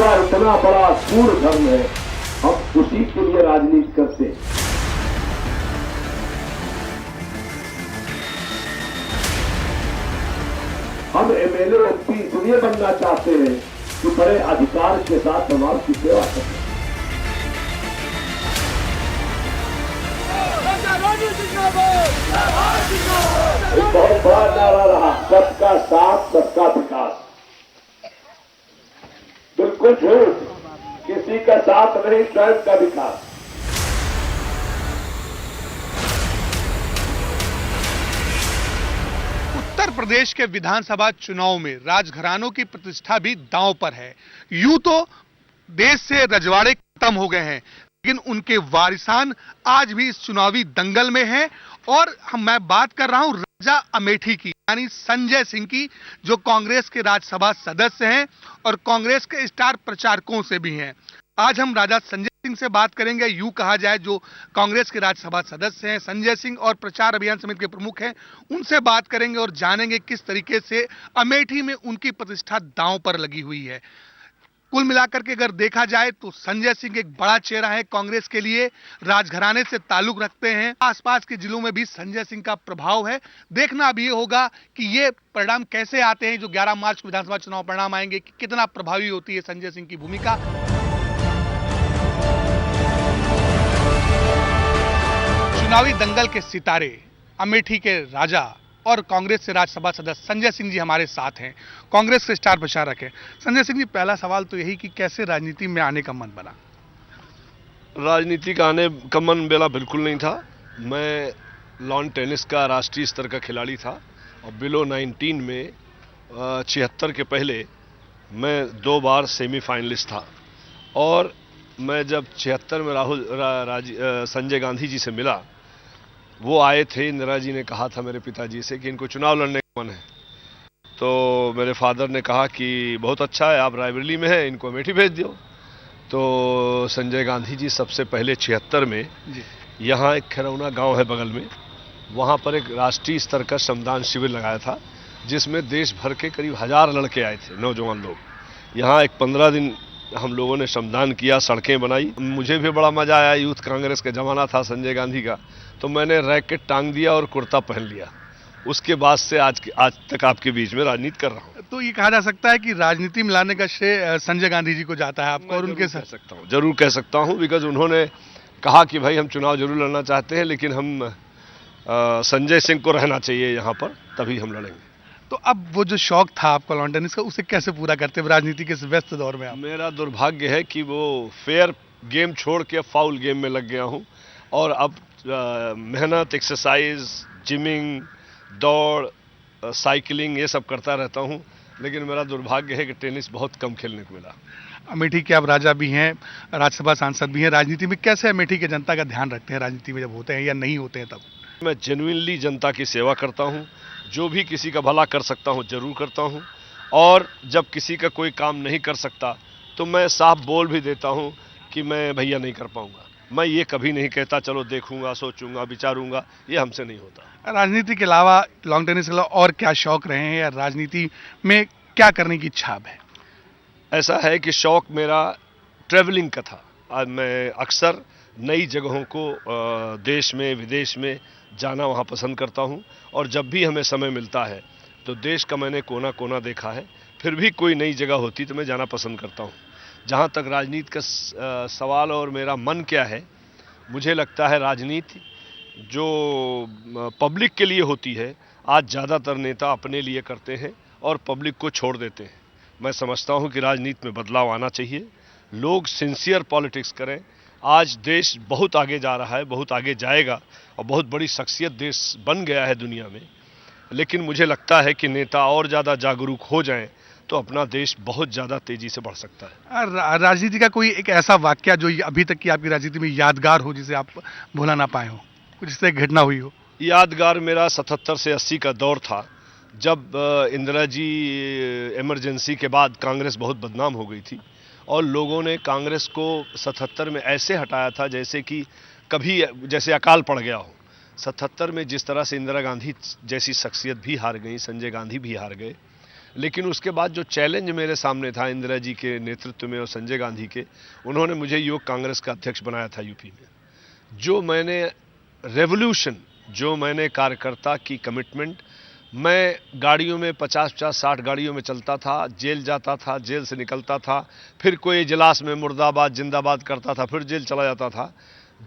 सेवा इतना बड़ा पूर्ण धर्म है, हम उसी के लिए राजनीति करते हैं। हम एमएलए एमपी इसलिए बनना चाहते हैं कि बड़े अधिकार के साथ समाज की सेवा करें। एक बहुत बड़ा नारा रहा, सबका साथ सबका विकास। बिल्कुल झूठ, किसी का साथ नहीं, स्वयं का विकास। उत्तर प्रदेश के विधानसभा चुनाव में राजघरानों की प्रतिष्ठा भी दांव पर है। यूं तो देश से रजवाड़े खत्म हो गए हैं, लेकिन उनके वारिसान आज भी इस चुनावी दंगल में हैं। और मैं बात कर रहा हूं राजा अमेठी की, यानी संजय सिंह की, जो कांग्रेस के राज्यसभा सदस्य हैं और कांग्रेस के स्टार प्रचारकों से भी हैं। आज हम राजा संजय सिंह से बात करेंगे। यूं कहा जाए जो कांग्रेस के राज्यसभा सदस्य हैं संजय सिंह और प्रचार अभियान समिति के प्रमुख हैं, उनसे बात करेंगे और जानेंगे किस तरीके से अमेठी में उनकी प्रतिष्ठा दांव पर लगी हुई है। कुल मिलाकर के अगर देखा जाए तो संजय सिंह एक बड़ा चेहरा है कांग्रेस के लिए, राजघराने से ताल्लुक रखते हैं, आसपास के जिलों में भी संजय सिंह का प्रभाव है। देखना अब ये होगा कि ये परिणाम कैसे आते हैं, जो 11 मार्च को विधानसभा चुनाव परिणाम आएंगे, कि कितना प्रभावी होती है संजय सिंह की भूमिका। चुनावी दंगल के सितारे, अमेठी के राजा और कांग्रेस से राज्यसभा सदस्य संजय सिंह जी हमारे साथ हैं, कांग्रेस के स्टार प्रचारक हैं। संजय सिंह जी, पहला सवाल तो यही कि कैसे राजनीति में आने का मन बना? राजनीति का आने का मन मेरा बिल्कुल नहीं था। मैं लॉन टेनिस का राष्ट्रीय स्तर का खिलाड़ी था और बिलो 19 में 76 के पहले मैं 2 बार सेमीफाइनलिस्ट था। और मैं जब 76 में संजय गांधी जी से मिला, वो आए थे, इंदिरा जी ने कहा था मेरे पिताजी से कि इनको चुनाव लड़ने का मन है। तो मेरे फादर ने कहा कि बहुत अच्छा है, आप रायबरेली में हैं, इनको अमेठी भेज दियो। तो संजय गांधी जी सबसे पहले 76 में यहाँ एक खरौना गांव है बगल में, वहाँ पर एक राष्ट्रीय स्तर का श्रमदान शिविर लगाया था, जिसमें देश भर के करीब 1000 लड़के आए थे, नौजवान लोग। यहाँ एक 15 दिन हम लोगों ने श्रमदान किया, सड़कें बनाई। मुझे भी बड़ा मजा आया, यूथ कांग्रेस का जमाना था संजय गांधी का, तो मैंने रैकेट टांग दिया और कुर्ता पहन लिया। उसके बाद से आज तक आपके बीच में राजनीति कर रहा हूँ। तो ये कहा जा सकता है कि राजनीति में लाने का श्रेय संजय गांधी जी को जाता है आपको और उनके साथ? जरूर कह सकता हूँ, बिकॉज उन्होंने कहा कि भाई हम चुनाव जरूर लड़ना चाहते हैं, लेकिन हम संजय सिंह को रहना चाहिए यहाँ पर, तभी हम लड़ेंगे। तो अब वो जो शौक था आपका लॉन टेनिस का, उसे कैसे पूरा करते हुए राजनीति के इस व्यस्त दौर में आप? मेरा दुर्भाग्य है कि वो फेयर गेम छोड़ के फाउल गेम में लग गया हूँ, और अब मेहनत, एक्सरसाइज, जिमिंग, दौड़, साइकिलिंग, ये सब करता रहता हूँ। लेकिन मेरा दुर्भाग्य है कि टेनिस बहुत कम खेलने को मिला। अमेठी के आप राजा भी हैं, राज्यसभा सांसद भी हैं। राजनीति में कैसे अमेठी के जनता का ध्यान रखते हैं राजनीति में जब होते हैं या नहीं होते हैं तब? मैं जेन्युइनली जनता की सेवा करता हूँ, जो भी किसी का भला कर सकता हूँ जरूर करता हूँ। और जब किसी का कोई काम नहीं कर सकता तो मैं साफ बोल भी देता हूँ कि मैं भैया नहीं कर पाऊंगा। मैं ये कभी नहीं कहता चलो देखूंगा, सोचूंगा, विचारूंगा, ये हमसे नहीं होता। राजनीति के अलावा, लॉन टेनिस के अलावा और क्या शौक रहे हैं, या राजनीति में क्या करने की इच्छा है? ऐसा है कि शौक मेरा ट्रैवलिंग का था। आज मैं अक्सर नई जगहों को देश में, विदेश में जाना वहाँ पसंद करता हूँ। और जब भी हमें समय मिलता है तो देश का मैंने कोना कोना देखा है, फिर भी कोई नई जगह होती तो मैं जाना पसंद करता हूँ। जहाँ तक राजनीति का सवाल और मेरा मन क्या है, मुझे लगता है राजनीति जो पब्लिक के लिए होती है, आज ज़्यादातर नेता अपने लिए करते हैं और पब्लिक को छोड़ देते हैं। मैं समझता हूँ कि राजनीति में बदलाव आना चाहिए, लोग सिंसियर पॉलिटिक्स करें। आज देश बहुत आगे जा रहा है, बहुत आगे जाएगा और बहुत बड़ी शख्सियत देश बन गया है दुनिया में। लेकिन मुझे लगता है कि नेता और ज़्यादा जागरूक हो जाएं तो अपना देश बहुत ज़्यादा तेज़ी से बढ़ सकता है। राजनीति का कोई एक ऐसा वाक्य जो अभी तक की आपकी राजनीति में यादगार हो, जिसे आप भुला ना पाए हो, कुछ इस तरह घटना हुई हो? यादगार मेरा 77 से 80 का दौर था, जब इंदिरा जी इमरजेंसी के बाद कांग्रेस बहुत बदनाम हो गई थी और लोगों ने कांग्रेस को 77 में ऐसे हटाया था जैसे कि कभी जैसे अकाल पड़ गया हो। 77 में जिस तरह से इंदिरा गांधी जैसी शख्सियत भी हार गई, संजय गांधी भी हार गए, लेकिन उसके बाद जो चैलेंज मेरे सामने था इंदिरा जी के नेतृत्व में और संजय गांधी के, उन्होंने मुझे युवक कांग्रेस का अध्यक्ष बनाया था यूपी में। जो मैंने रेवोल्यूशन, जो मैंने कार्यकर्ता की कमिटमेंट, मैं गाड़ियों में 50-60 गाड़ियों में चलता था, जेल जाता था, जेल से निकलता था, फिर कोई इजलास में मुर्दाबाद जिंदाबाद करता था, फिर जेल चला जाता था।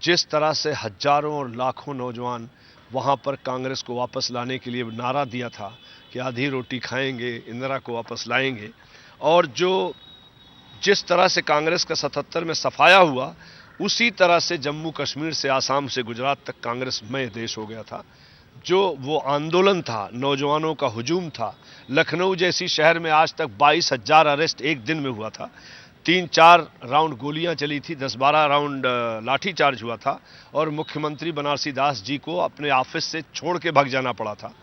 जिस तरह से हजारों और लाखों नौजवान वहाँ पर कांग्रेस को वापस लाने के लिए नारा दिया था कि आधी रोटी खाएंगे, इंदिरा को वापस लाएंगे, और जिस तरह से कांग्रेस का 77 में सफाया हुआ, उसी तरह से जम्मू कश्मीर से आसाम से गुजरात तक कांग्रेसमय देश हो गया था। जो वो आंदोलन था, नौजवानों का हुजूम था। लखनऊ जैसी शहर में आज तक 22,000 अरेस्ट एक दिन में हुआ था, 3-4 राउंड गोलियां चली थी, 10-12 राउंड लाठीचार्ज हुआ था, और मुख्यमंत्री बनारसी दास जी को अपने ऑफिस से छोड़ के भाग जाना पड़ा था।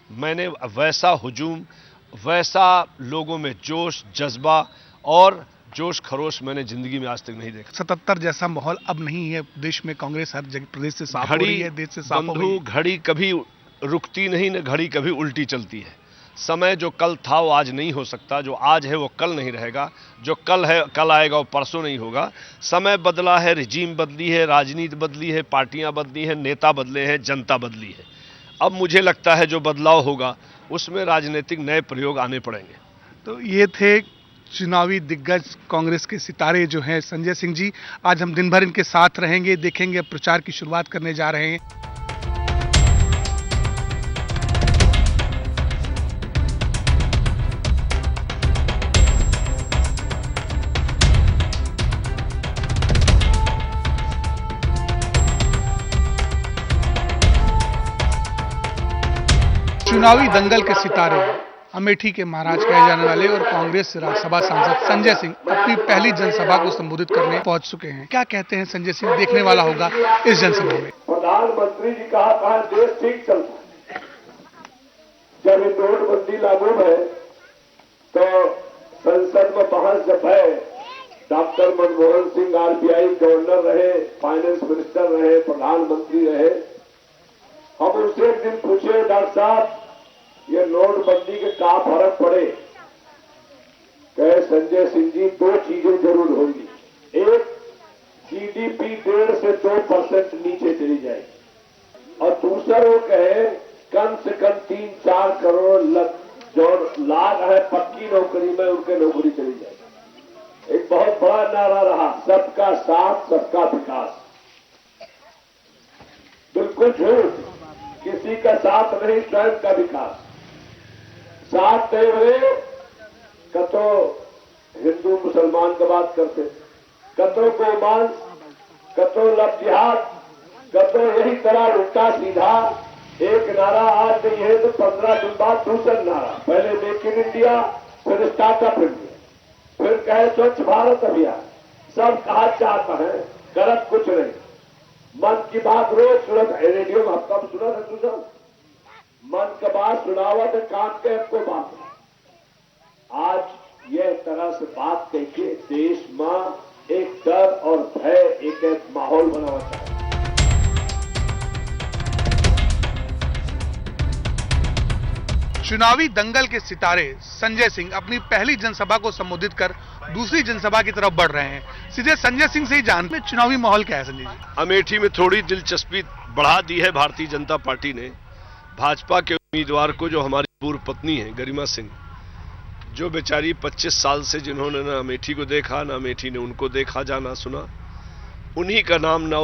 मैंने वैसा हुजूम, वैसा लोगों में जोश, जज्बा और जोश खरोश मैंने जिंदगी में आज तक नहीं देखा। 77 जैसा माहौल अब नहीं है देश में। कांग्रेस हर जगह प्रदेश से साफ हो रही है, देश से साफ हो रही है। घड़ी कभी रुकती नहीं, न घड़ी कभी उल्टी चलती है। समय जो कल था वो आज नहीं हो सकता, जो आज है वो कल नहीं रहेगा, जो कल है कल आएगा वो परसों नहीं होगा। समय बदला है, रिजीम बदली है, राजनीति बदली है, पार्टियां बदली हैं, नेता बदले हैं, जनता बदली है। अब मुझे लगता है जो बदलाव होगा उसमें राजनीतिक नए प्रयोग आने पड़ेंगे। तो ये थे चुनावी दिग्गज कांग्रेस के सितारे जो हैं संजय सिंह जी। आज हम दिन भर इनके साथ रहेंगे, देखेंगे। अब प्रचार की शुरुआत करने जा रहे हैं। चुनावी दंगल के सितारे अमेठी के महाराज कहे जाने वाले और कांग्रेस राज्यसभा सांसद संजय सिंह अपनी पहली जनसभा को संबोधित करने पहुंच चुके हैं। क्या कहते हैं संजय सिंह, देखने वाला होगा इस जनसभा में? प्रधानमंत्री जी कहा देश ठीक चलता है। जब ये नोटबंदी लागू है तो संसद में बहस जब है, doctor Manmohan Singh RBI governor रहे, फाइनेंस मिनिस्टर रहे, प्रधानमंत्री रहे। हम उनसे एक दिन पूछे, डॉक्टर साहब ये नोटबंदी के क्या फर्क पड़े? कहे संजय सिंह जी 2 चीजें जरूर होंगी। एक, जीडीपी 1.5 से 2% नीचे चली जाएगी, और दूसरा वो कहे कम से कम 3-4 करोड़ जो लाग है पक्की नौकरी में, उनके नौकरी चली जाएगी। एक बहुत बड़ा नारा रहा, सबका साथ सबका विकास। बिल्कुल झूठ, किसी का साथ नहीं, स्वयं का विकास। साथ नहीं बने कतो हिंदू मुसलमान की बात करते, कतो गोमांस, कतो लव जिहाद, कतो यही तरह उल्टा सीधा। एक नारा आज नहीं है तो 15 दिन बाद दूसरा नारा, पहले मेक इन इंडिया, फिर स्टार्टअप इंडिया, फिर कहे स्वच्छ भारत अभियान। सब कहा चाहता है, गलत कुछ नहीं। मन की बात रोज सुना, रेडियो में हफ्ता में सुना था, मन की बात सुनावा तो काम के आपको बात। आज यह तरह से बात करके देश में एक डर और भय, एक माहौल बना हुआ है। चुनावी दंगल के सितारे संजय सिंह अपनी पहली जनसभा को संबोधित कर दूसरी जनसभा की तरफ बढ़ रहे हैं। सीधे संजय सिंह से ही जानते हैं चुनावी माहौल क्या है। संजय जी, अमेठी में थोड़ी दिलचस्पी बढ़ा दी है भारतीय जनता पार्टी ने। भाजपा के उम्मीदवार को, जो हमारी पूर्व पत्नी है गरिमा सिंह, जो बेचारी 25 साल से जिन्होंने ना अमेठी को देखा, ना अमेठी ने उनको देखा, जाना सुना, उन्हीं का नाम, ना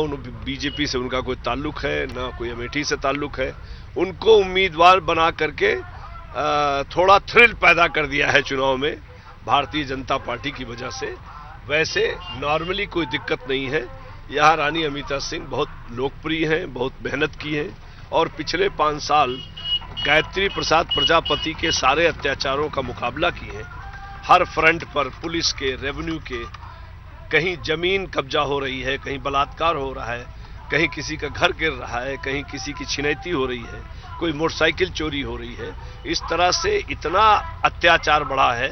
बीजेपी से उनका कोई ताल्लुक है, ना कोई अमेठी से ताल्लुक है, उनको उम्मीदवार बना करके थोड़ा थ्रिल पैदा कर दिया है चुनाव में भारतीय जनता पार्टी की वजह से। वैसे नॉर्मली कोई दिक्कत नहीं है। यहाँ रानी अमिता सिंह बहुत लोकप्रिय हैं, बहुत मेहनत की हैं, और पिछले 5 साल गायत्री प्रसाद प्रजापति के सारे अत्याचारों का मुकाबला किए हैं। हर फ्रंट पर, पुलिस के, रेवेन्यू के, कहीं जमीन कब्जा हो रही है, कहीं बलात्कार हो रहा है, कहीं किसी का घर गिर रहा है, कहीं किसी की छिनैती हो रही है, कोई मोटरसाइकिल चोरी हो रही है। इस तरह से इतना अत्याचार बढ़ा है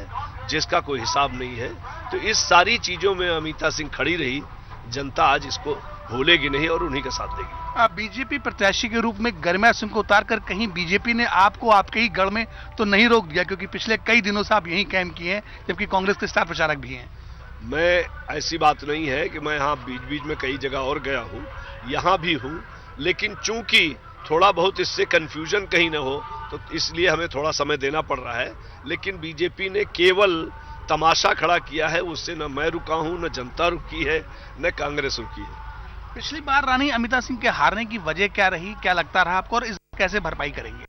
जिसका कोई हिसाब नहीं है। तो इस सारी चीजों में अमिता सिंह खड़ी रही। जनता आज इसको भूलेगी नहीं और उन्हीं का साथ देगी। बीजेपी प्रत्याशी के रूप में गरिमा सिंह को उतारकर कहीं बीजेपी ने आपको आपके ही गढ़ में तो नहीं रोक दिया, क्योंकि पिछले कई दिनों से आप यहीं कैंप किए हैं, जबकि कांग्रेस के स्टार प्रचारक भी हैं। मैं, ऐसी बात नहीं है कि मैं यहाँ बीच बीच में कई जगह और गया हूँ, यहाँ भी हूँ, लेकिन चूंकि थोड़ा बहुत इससे कंफ्यूजन कहीं न हो तो इसलिए हमें थोड़ा समय देना पड़ रहा है। लेकिन बीजेपी ने केवल तमाशा खड़ा किया है, उससे न मैं रुका हूँ, न जनता रुकी है, न कांग्रेस रुकी है। पिछली बार रानी अमिता सिंह के हारने की वजह क्या रही, क्या लगता रहा आपको, और इस बार कैसे भरपाई करेंगे?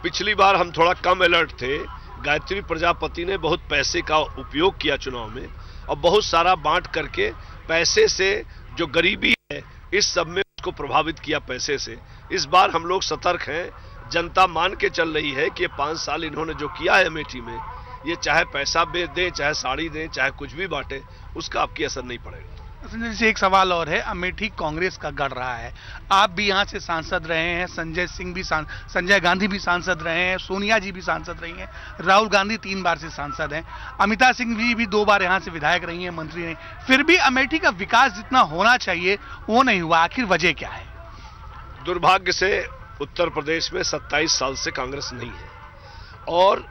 पिछली बार हम थोड़ा कम अलर्ट थे। गायत्री प्रजापति ने बहुत पैसे का उपयोग किया चुनाव में और बहुत सारा बांट करके पैसे से जो गरीबी है इस सब में उसको प्रभावित किया पैसे से। इस बार हम लोग सतर्क हैं, जनता मान के चल रही है कि 5 साल इन्होंने जो किया है अमेठी में, ये चाहे पैसा बेच दें, चाहे साड़ी दें, चाहे कुछ भी बांटे, उसका आपकी असर नहीं पड़ेगा। संजय जी, एक सवाल और है। अमेठी कांग्रेस का गढ़ रहा है, आप भी यहाँ से सांसद रहे हैं, संजय गांधी भी सांसद रहे हैं, सोनिया जी भी सांसद रही हैं, राहुल गांधी 3 बार से सांसद हैं, अमिता सिंह जी भी 2 बार यहाँ से विधायक रही हैं, मंत्री रही, फिर भी अमेठी का विकास जितना होना चाहिए वो नहीं हुआ, आखिर वजह क्या है? दुर्भाग्य से उत्तर प्रदेश में 27 साल से कांग्रेस नहीं है, और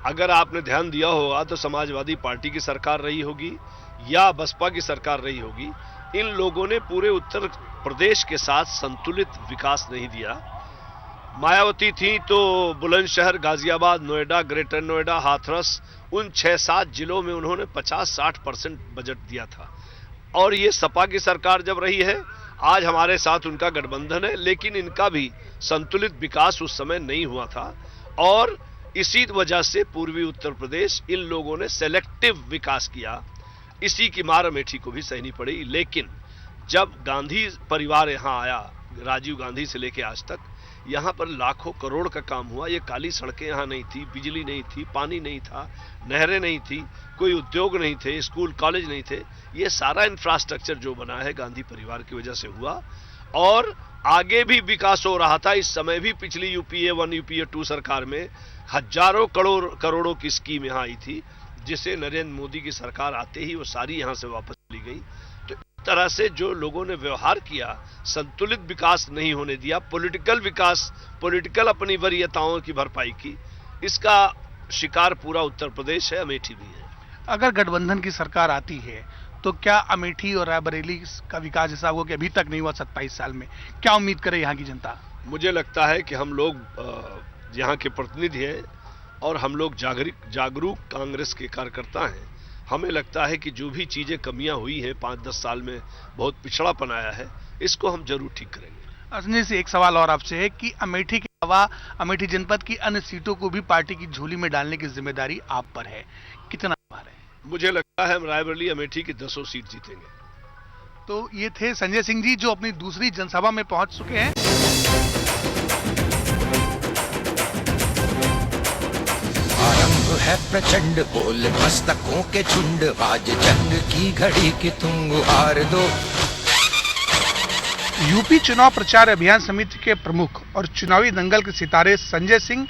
अगर आपने ध्यान दिया होगा तो समाजवादी पार्टी की सरकार रही होगी या बसपा की सरकार रही होगी, इन लोगों ने पूरे उत्तर प्रदेश के साथ संतुलित विकास नहीं दिया। मायावती थी तो बुलंदशहर, गाजियाबाद, नोएडा, ग्रेटर नोएडा, हाथरस, उन 6-7 जिलों में उन्होंने 50-60% बजट दिया था। और ये सपा की सरकार जब रही है, आज हमारे साथ उनका गठबंधन है, लेकिन इनका भी संतुलित विकास उस समय नहीं हुआ था, और इसी वजह से पूर्वी उत्तर प्रदेश इन लोगों ने सेलेक्टिव विकास किया। इसी की मार अमेठी को भी सहनी पड़ी। लेकिन जब गांधी परिवार यहाँ आया, राजीव गांधी से लेकर आज तक, यहाँ पर लाखों करोड़ का काम हुआ। ये काली सड़कें यहाँ नहीं थी, बिजली नहीं थी, पानी नहीं था, नहरें नहीं थी, कोई उद्योग नहीं थे, स्कूल कॉलेज नहीं थे। ये सारा इंफ्रास्ट्रक्चर जो बना है गांधी परिवार की वजह से हुआ, और आगे भी विकास हो रहा था। इस समय भी पिछली यूपीए 1 यूपीए 2 सरकार में हजारों करोड़ों की स्कीम यहाँ आई थी, जिसे नरेंद्र मोदी की सरकार आते ही वो सारी यहाँ से वापस ली गई। तो इस तरह से जो लोगों ने व्यवहार किया, संतुलित विकास नहीं होने दिया, पॉलिटिकल विकास, पॉलिटिकल अपनी वरीयताओं की भरपाई की, इसका शिकार पूरा उत्तर प्रदेश है, अमेठी भी है। अगर गठबंधन की सरकार आती है तो क्या अमेठी और रायबरेली का विकास जैसा हुआ कि अभी तक नहीं हुआ 27 साल में, क्या उम्मीद करे यहाँ की जनता? मुझे लगता है कि हम लोग यहाँ के प्रतिनिधि हैं और हम लोग जागरूक कांग्रेस के कार्यकर्ता हैं। हमें लगता है कि जो भी चीजें कमियां हुई हैं 5-10 साल में, बहुत पिछड़ापन आया है, इसको हम जरूर ठीक करेंगे। संजय से एक सवाल और आपसे है कि अमेठी के अलावा अमेठी जनपद की अन्य सीटों को भी पार्टी की झोली में डालने की जिम्मेदारी आप पर है, कितना भार है? मुझे लगता है हम रायबरेली अमेठी की 10 सीट जीतेंगे। तो ये थे संजय सिंह जी, जो अपनी दूसरी जनसभा में पहुंच चुके हैं। आरंभ है प्रचंड, बोल मस्तकों के झुंड, आज जंग की घड़ी की तुम गुहार दो। यूपी चुनाव प्रचार अभियान समिति के प्रमुख और चुनावी दंगल के सितारे संजय सिंह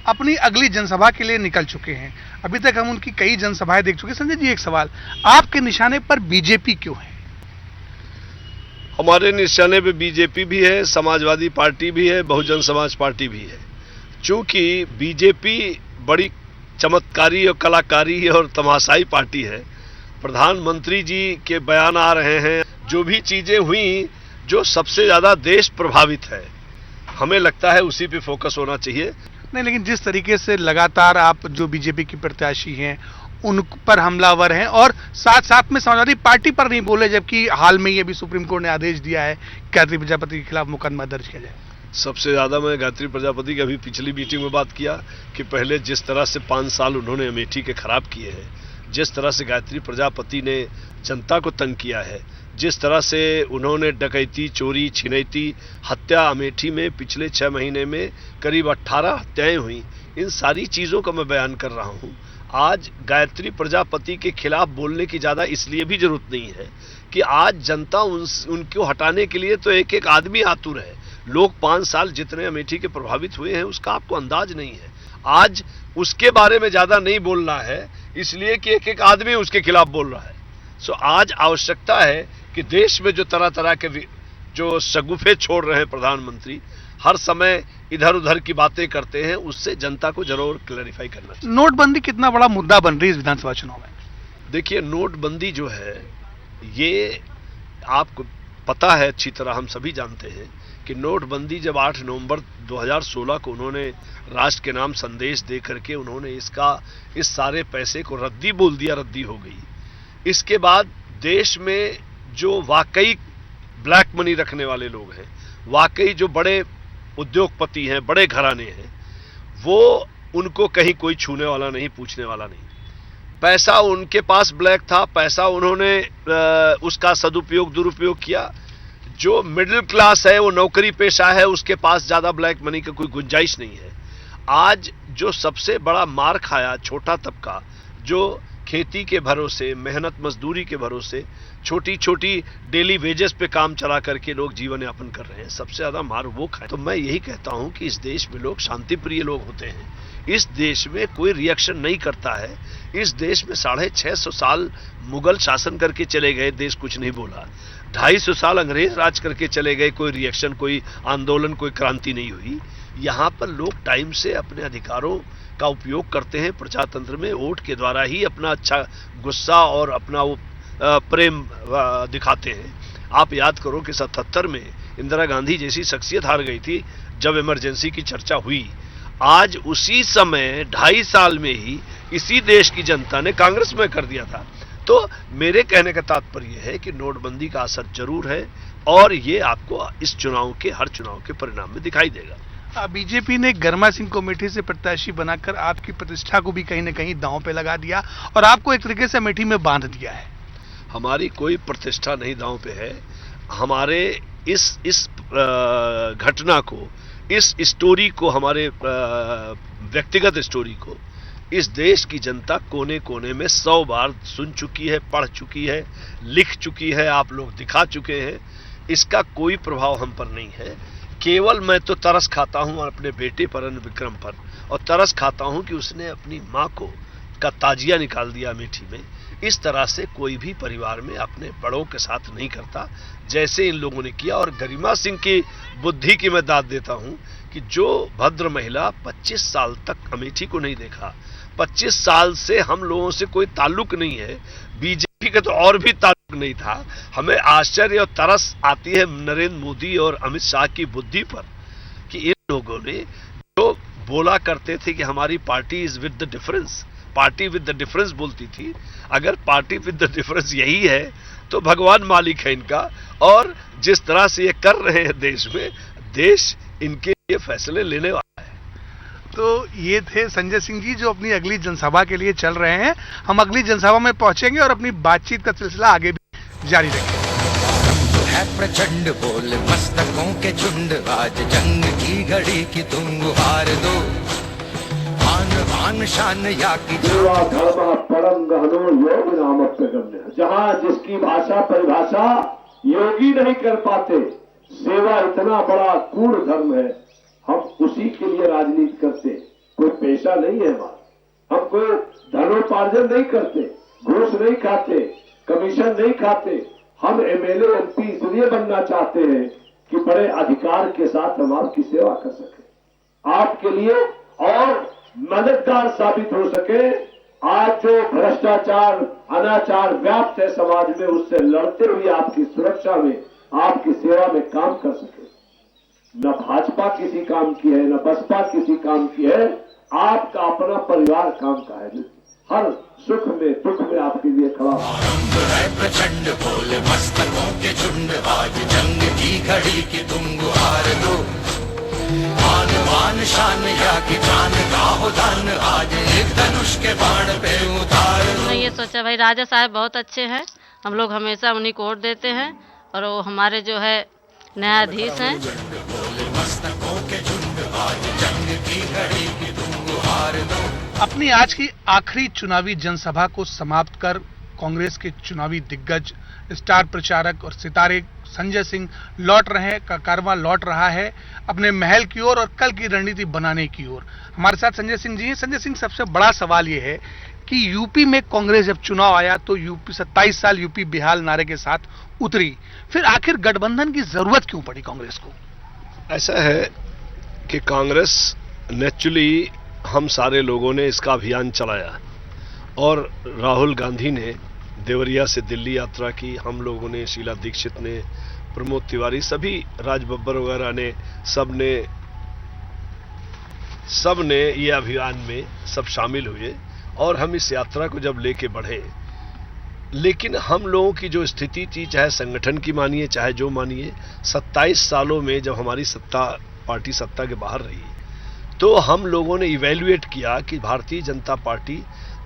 अपनी अगली जनसभा के लिए निकल चुके हैं। अभी तक हम उनकी कई जनसभाएं देख चुके हैं। संजय जी, एक सवाल, आपके निशाने पर बीजेपी क्यों है? हमारे निशाने पे बीजेपी भी है, समाजवादी पार्टी भी है, बहुजन समाज पार्टी भी है। चूंकि बीजेपी बड़ी चमत्कारी और कलाकारी और तमाशाई पार्टी है। प्रधानमंत्री जी के बयान आ रहे हैं, जो भी चीजें हुई जो सबसे ज्यादा देश प्रभावित है, हमें लगता है उसी पे फोकस होना चाहिए। नहीं, लेकिन जिस तरीके से लगातार आप जो बीजेपी की प्रत्याशी हैं उन पर हमलावर हैं और साथ साथ में समाजवादी पार्टी पर नहीं बोले, जबकि हाल में ये भी सुप्रीम कोर्ट ने आदेश दिया है गायत्री प्रजापति के खिलाफ मुकदमा दर्ज किया जाए। सबसे ज्यादा मैं गायत्री प्रजापति की अभी पिछली मीटिंग में बात किया कि पहले जिस तरह से 5 साल उन्होंने अमेठी के खराब किए हैं, जिस तरह से गायत्री प्रजापति ने जनता को तंग किया है, जिस तरह से उन्होंने डकैती, चोरी, छिनैती, हत्या, अमेठी में पिछले 6 महीने में करीब 18 हत्याएं हुई, इन सारी चीजों का मैं बयान कर रहा हूं। आज गायत्री प्रजापति के खिलाफ बोलने की ज्यादा इसलिए भी जरूरत नहीं है कि आज जनता उनको हटाने के लिए तो एक एक आदमी आतुर है। लोग 5 साल जितने अमेठी के प्रभावित हुए हैं उसका आपको अंदाज नहीं है। आज उसके बारे में ज्यादा नहीं बोलना है, इसलिए कि एक एक आदमी उसके खिलाफ बोल रहा है। सो आज आवश्यकता है कि देश में जो तरह तरह के जो शगुफे छोड़ रहे हैं प्रधानमंत्री, हर समय इधर उधर की बातें करते हैं, उससे जनता को जरूर क्लैरिफाई करना चाहिए। नोटबंदी कितना बड़ा मुद्दा बन रही है इस विधानसभा चुनाव में? देखिए, नोटबंदी जो है ये आपको पता है अच्छी तरह, हम सभी जानते हैं कि नोटबंदी जब 8 नवंबर 2016 को उन्होंने राष्ट्र के नाम संदेश दे करके उन्होंने इस सारे पैसे को रद्दी बोल दिया, रद्दी हो गई। इसके बाद देश में जो वाकई ब्लैक मनी रखने वाले लोग हैं, वाकई जो बड़े उद्योगपति हैं, बड़े घराने हैं, वो उनको कहीं कोई छूने वाला नहीं, पूछने वाला नहीं। पैसा उनके पास ब्लैक था, पैसा उन्होंने उसका सदुपयोग दुरुपयोग किया। जो मिडिल क्लास है, वो नौकरी पेशा है, उसके पास ज्यादा ब्लैक मनी की कोई गुंजाइश नहीं है। आज जो सबसे बड़ा मार खाया छोटा तबका, जो खेती के भरोसे, मेहनत मजदूरी के भरोसे, छोटी छोटी डेली वेजेस पे काम चला करके लोग जीवन यापन कर रहे हैं, सबसे ज्यादा मार वो खाए। तो मैं यही कहता हूं कि इस देश में लोग शांति प्रिय लोग होते हैं, इस देश में कोई रिएक्शन नहीं करता है। इस देश में 650 साल मुगल शासन करके चले गए, देश कुछ नहीं बोला। 250 साल अंग्रेज राज करके चले गए, कोई रिएक्शन, कोई आंदोलन, कोई क्रांति नहीं हुई। यहां पर लोग टाइम से अपने अधिकारों का उपयोग करते हैं, प्रजातंत्र में वोट के द्वारा ही अपना अच्छा गुस्सा और अपना वो प्रेम दिखाते हैं। आप याद करो कि 77 में इंदिरा गांधी जैसी शख्सियत हार गई थी जब इमरजेंसी की चर्चा हुई। आज उसी समय 2.5 साल में ही इसी देश की जनता ने कांग्रेस में कर दिया था। तो मेरे कहने का तात्पर्य है कि नोटबंदी का असर जरूर है और ये आपको इस चुनाव के, हर चुनाव के परिणाम में दिखाई देगा। बीजेपी ने गर्मा सिंह को अमेठी से प्रत्याशी बनाकर आपकी प्रतिष्ठा को भी कहीं न कहीं दांव पे लगा दिया और आपको एक तरीके से अमेठी में बांध दिया है। हमारी कोई प्रतिष्ठा नहीं दांव पे है। हमारे इस घटना को, इस स्टोरी को, हमारे व्यक्तिगत स्टोरी को इस देश की जनता कोने कोने में 100 बार सुन चुकी है, पढ़ चुकी है, लिख चुकी है, आप लोग दिखा चुके हैं। इसका कोई प्रभाव हम पर नहीं है। केवल मैं तो तरस खाता हूं अपने बेटे पर, अन्न विक्रम पर, और तरस खाता हूं कि उसने अपनी मां को का ताजिया निकाल दिया अमेठी में। इस तरह से कोई भी परिवार में अपने बड़ों के साथ नहीं करता जैसे इन लोगों ने किया। और गरिमा सिंह की बुद्धि की मैं दाद देता हूं कि जो भद्र महिला 25 साल तक अमेठी को नहीं देखा, 25 साल से हम लोगों से कोई ताल्लुक नहीं है, बीजेपी का तो और भी ताल्लुक नहीं था। हमें आश्चर्य और तरस आती है नरेंद्र मोदी और अमित शाह की बुद्धि पर कि इन लोगों ने जो बोला करते थे कि हमारी party is with the difference, party with the difference बोलती थी। अगर पार्टी विद द डिफरेंस यही है तो भगवान मालिक है इनका। और जिस तरह से ये कर रहे हैं देश में, देश इनके लिए फैसले लेने वाला है। तो ये थे संजय सिंह जी जो अपनी अगली जनसभा के लिए चल रहे हैं। हम अगली जनसभा में पहुंचेंगे और अपनी बातचीत का सिलसिला आगे भी जारी रखेंगे। है प्रचंड बोल मस्तकों के झुंड, आज जंग की घड़ी की तुम गुहार दो, आन बान शान या की सेवा धर्म परम गहनो योग नामक गम्य। जहाँ जिसकी भाषा परिभाषा योगी नहीं कर पाते, सेवा इतना बड़ा पूर्ण धर्म है, हम उसी के लिए राजनीति करते। कोई पेशा नहीं है हमारा, हम कोई धनोपार्जन नहीं करते, घूस नहीं खाते, कमीशन नहीं खाते। हम एमएलए एमपी इसलिए बनना चाहते हैं कि बड़े अधिकार के साथ हम आपकी सेवा कर सके, आपके लिए और मददगार साबित हो सके। आज जो भ्रष्टाचार, अनाचार व्याप्त है समाज में, उससे लड़ते हुए आपकी सुरक्षा में, आपकी सेवा में काम कर सके। न भाजपा किसी काम की है, न बसपा किसी काम की है, आपका अपना परिवार काम का है। हर सुख में दुख में आपके लिए खड़ा है प्रचंड बोल मस्तकों के झुंड, आज जंग की घड़ी की तुम गुहार दो, आन बान शान या की जान का हो दान, आज एक धनुष के बाण पे उतार दो। हमने ये सोचा भाई राजा साहब बहुत अच्छे हैं, हम लोग हमेशा उन्हीं को वोट देते हैं और वो हमारे जो है न्यायाधीश हैं। मस्तकों के झुंड, आज जंग की घड़ी की तुम गुहार दो। अपनी आज की आखिरी चुनावी जनसभा को समाप्त कर कांग्रेस के चुनावी दिग्गज, स्टार प्रचारक और सितारे संजय सिंह लौट रहे हैं, कारवां लौट रहा है अपने महल की ओर और कल की रणनीति बनाने की ओर। हमारे साथ संजय सिंह जी हैं। संजय सिंह, सबसे बड़ा सवाल यह है कि यूपी में कांग्रेस जब चुनाव आया तो यूपी 27 साल यूपी बेहाल नारे के साथ उतरी, फिर आखिर गठबंधन की जरूरत क्यों पड़ी कांग्रेस को? ऐसा है कि कांग्रेस नेचुरली हम सारे लोगों ने इसका अभियान चलाया और राहुल गांधी ने देवरिया से दिल्ली यात्रा की, हम लोगों ने, शीला दीक्षित ने, प्रमोद तिवारी, सभी, राज बब्बर वगैरह ने, सबने ये अभियान में सब शामिल हुए और हम इस यात्रा को जब लेके बढ़े। लेकिन हम लोगों की जो स्थिति थी, चाहे संगठन की मानिए चाहे जो मानिए, 27 सालों में जब हमारी पार्टी सत्ता के बाहर रही तो हम लोगों ने इवैल्यूएट किया कि भारतीय जनता पार्टी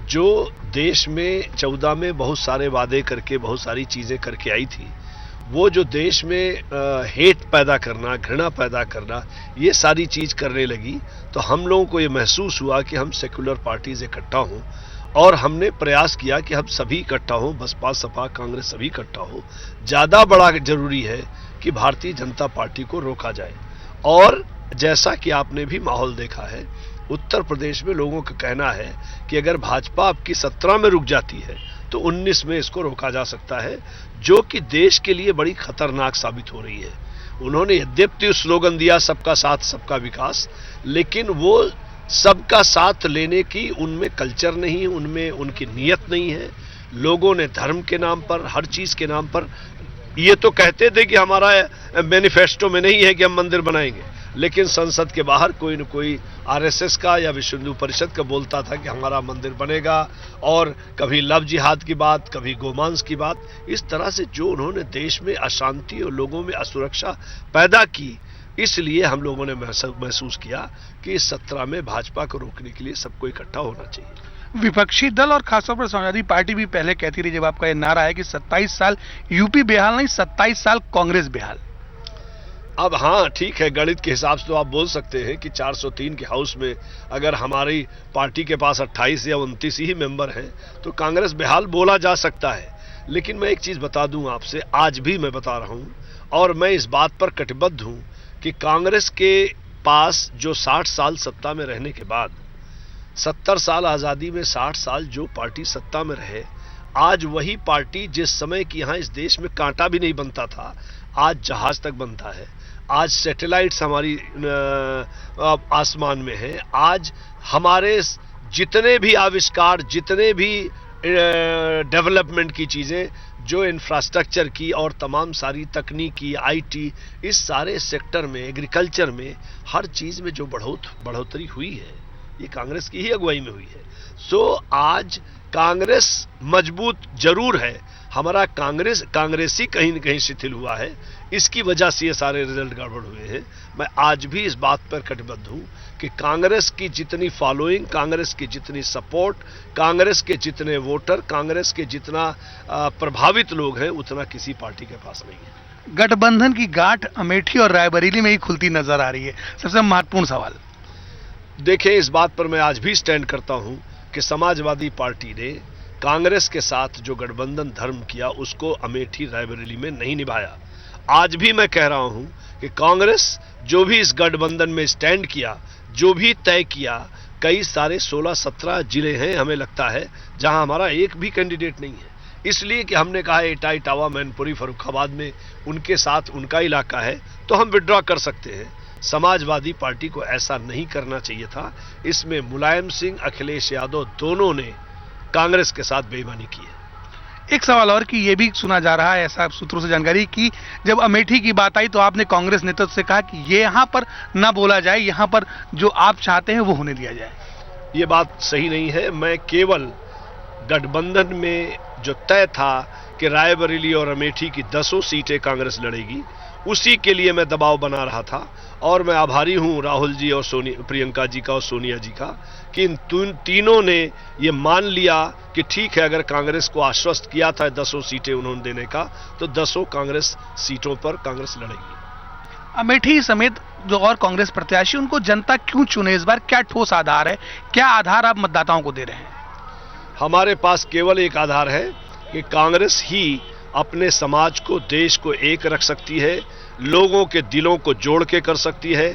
जो देश में 14 में बहुत सारे वादे करके बहुत सारी चीजें करके आई थी, वो जो देश में हेट पैदा करना, घृणा पैदा करना, ये सारी चीज करने लगी, तो हम लोगों को ये महसूस हुआ कि हम सेक्युलर पार्टीज इकट्ठा हों और हमने प्रयास किया कि हम सभी इकट्ठा हों, बसपा, सपा, कांग्रेस सभी इकट्ठा हो। ज्यादा बड़ा जरूरी है कि भारतीय जनता पार्टी को रोका जाए। और जैसा कि आपने भी माहौल देखा है, उत्तर प्रदेश में लोगों का कहना है कि अगर भाजपा आपकी 17 में रुक जाती है तो 19 में इसको रोका जा सकता है, जो कि देश के लिए बड़ी खतरनाक साबित हो रही है। उन्होंने यद्यपि स्लोगन दिया सबका साथ सबका विकास, लेकिन वो सबका साथ लेने की उनमें कल्चर नहीं, उनमें उनकी नीयत नहीं है। लोगों ने धर्म के नाम पर, हर चीज के नाम पर, ये तो कहते थे कि हमारा मैनिफेस्टो में नहीं है कि हम मंदिर बनाएंगे, लेकिन संसद के बाहर कोई न कोई आरएसएस का या विश्व हिंदू परिषद का बोलता था कि हमारा मंदिर बनेगा, और कभी लव जिहाद की बात, कभी गोमांस की बात। इस तरह से जो उन्होंने देश में अशांति और लोगों में असुरक्षा पैदा की, इसलिए हम लोगों ने महसूस किया कि इस 17 में भाजपा को रोकने के लिए सबको इकट्ठा होना चाहिए। विपक्षी दल और खासतौर पर समाजवादी पार्टी भी पहले कहती रही, जब आपका यह नारा है कि 27 साल यूपी बेहाल नहीं, 27 साल कांग्रेस बेहाल। अब हाँ ठीक है, गणित के हिसाब से तो आप बोल सकते हैं कि 403 के हाउस में अगर हमारी पार्टी के पास 28 या 29 ही मेंबर हैं तो कांग्रेस बेहाल बोला जा सकता है। लेकिन मैं एक चीज बता दूं आपसे, आज भी मैं बता रहा हूं और मैं इस बात पर कटिबद्ध हूं कि कांग्रेस के पास जो 60 साल सत्ता में रहने के बाद, 70 साल आजादी में 60 साल जो पार्टी सत्ता में रहे, आज वही पार्टी जिस समय की यहां इस देश में कांटा भी नहीं बनता था, आज जहाज तक बनता है। आज सैटेलाइट्स हमारी आसमान में हैं। आज हमारे जितने भी आविष्कार, जितने भी डेवलपमेंट की चीजें, जो इंफ्रास्ट्रक्चर की और तमाम सारी तकनीकी, आईटी, इस सारे सेक्टर में, एग्रीकल्चर में, हर चीज में जो बढ़ोतरी हुई है, ये कांग्रेस की ही अगुवाई में हुई है। सो आज कांग्रेस मजबूत जरूर है, हमारा कांग्रेसी कहीं न कहीं शिथिल हुआ है, इसकी वजह से ये सारे रिजल्ट गड़बड़ हुए हैं। मैं आज भी इस बात पर कटिबद्ध हूं कि कांग्रेस की जितनी फॉलोइंग, कांग्रेस की जितनी सपोर्ट, कांग्रेस के जितने वोटर, कांग्रेस के जितना प्रभावित लोग हैं, उतना किसी पार्टी के पास नहीं है। गठबंधन की गांठ अमेठी और रायबरेली में ही खुलती नजर आ रही है। सबसे महत्वपूर्ण सवाल, देखिए, इस बात पर मैं आज भी स्टैंड करता हूं कि समाजवादी पार्टी ने कांग्रेस के साथ जो गठबंधन धर्म किया, उसको अमेठी रायबरेली में नहीं निभाया। आज भी मैं कह रहा हूं कि कांग्रेस जो भी इस गठबंधन में स्टैंड किया, जो भी तय किया, कई सारे 16-17 जिले हैं हमें लगता है जहां हमारा एक भी कैंडिडेट नहीं है, इसलिए कि हमने कहा इटाई, टावा, मैनपुरी, फर्रुखाबाद में उनके साथ उनका इलाका है तो हम विड्रॉ कर सकते हैं। समाजवादी पार्टी को ऐसा नहीं करना चाहिए था। इसमें मुलायम सिंह, अखिलेश यादव दोनों ने कांग्रेस के साथ बेईमानी की है। एक सवाल और कि यह भी सुना जा रहा है, ऐसा सूत्रों से जानकारी, कि जब अमेठी की बात आई तो आपने कांग्रेस नेतृत्व से कहा कि ये यहां पर ना बोला जाए, यहां पर जो आप चाहते हैं वो होने दिया जाए। ये बात सही नहीं है। मैं केवल गठबंधन में जो तय था कि रायबरेली और अमेठी की 10 सीटें कांग्रेस लड़ेगी, उसी के लिए मैं दबाव बना रहा था। और मैं आभारी हूं राहुल जी और प्रियंका जी का और सोनिया जी का कि इन तीनों ने ये मान लिया कि ठीक है, अगर कांग्रेस को आश्वस्त किया था 10 सीटें उन्होंने देने का, तो 10 कांग्रेस सीटों पर कांग्रेस लड़ेगी। अमेठी समेत जो और कांग्रेस प्रत्याशी, उनको जनता क्यों चुने इस बार? क्या ठोस आधार है? क्या आधार आप मतदाताओं को दे रहे हैं? हमारे पास केवल एक आधार है कि कांग्रेस ही अपने समाज को, देश को एक रख सकती है, लोगों के दिलों को जोड़ के कर सकती है,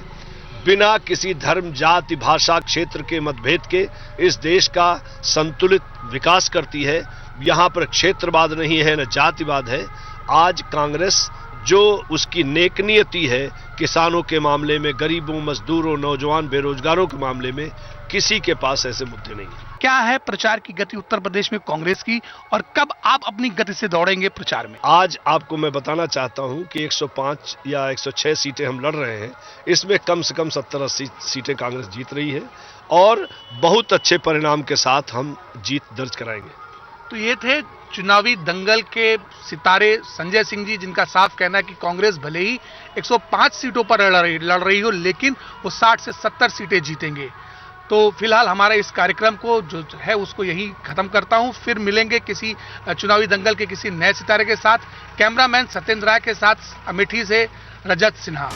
बिना किसी धर्म, जाति, भाषा, क्षेत्र के मतभेद के इस देश का संतुलित विकास करती है। यहाँ पर क्षेत्रवाद नहीं है, न जातिवाद है। आज कांग्रेस जो उसकी नेकनीयती है, किसानों के मामले में, गरीबों, मजदूरों, नौजवान, बेरोजगारों के मामले में किसी के पास ऐसे मुद्दे नहीं हैं। क्या है प्रचार की गति उत्तर प्रदेश में कांग्रेस की, और कब आप अपनी गति से दौड़ेंगे प्रचार में? आज आपको मैं बताना चाहता हूं कि 105 या 106 सीटें हम लड़ रहे हैं, इसमें कम से कम 70-80 सीटें कांग्रेस जीत रही है और बहुत अच्छे परिणाम के साथ हम जीत दर्ज कराएंगे। तो ये थे चुनावी दंगल के सितारे संजय सिंह जी, जिनका साफ कहना है कि कांग्रेस भले ही 105 सीटों पर लड़ रही हो, लेकिन वो 60 से 70 सीटें जीतेंगे। तो फिलहाल हमारा इस कार्यक्रम को जो है उसको यही खत्म करता हूं। फिर मिलेंगे किसी चुनावी दंगल के किसी नए सितारे के साथ। कैमरामैन सत्येंद्र राय के साथ अमेठी से रजत सिन्हा।